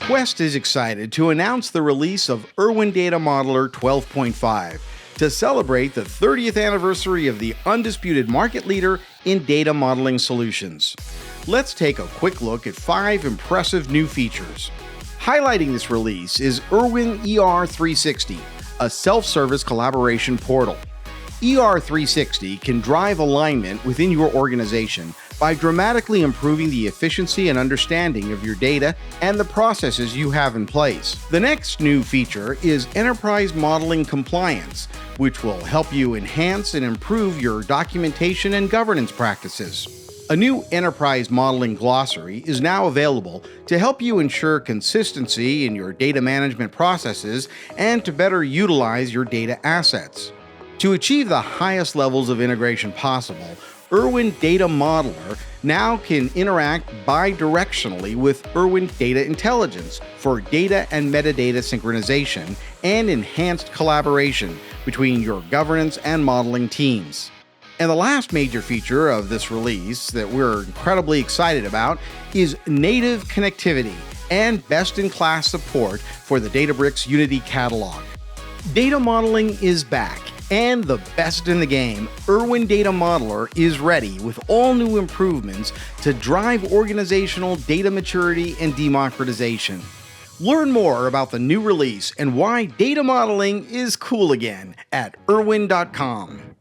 Quest is excited to announce the release of Irwin Data Modeler 12.5 to celebrate the 30th anniversary of the undisputed market leader in data modeling solutions. Let's take a quick look at 5 impressive new features. Highlighting this release is Irwin ER360, a self-service collaboration portal. ER360 can drive alignment within your organization by dramatically improving the efficiency and understanding of your data and the processes you have in place. The next new feature is Enterprise Modeling Compliance, which will help you enhance and improve your documentation and governance practices. A new Enterprise Modeling Glossary is now available to help you ensure consistency in your data management processes and to better utilize your data assets. To achieve the highest levels of integration possible, Irwin Data Modeler now can interact bidirectionally with Irwin Data Intelligence for data and metadata synchronization and enhanced collaboration between your governance and modeling teams. And the last major feature of this release that we're incredibly excited about is native connectivity and best-in-class support for the Databricks Unity Catalog. Data modeling is back. And the best in the game, Irwin Data Modeler is ready with all new improvements to drive organizational data maturity and democratization. Learn more about the new release and why data modeling is cool again at irwin.com.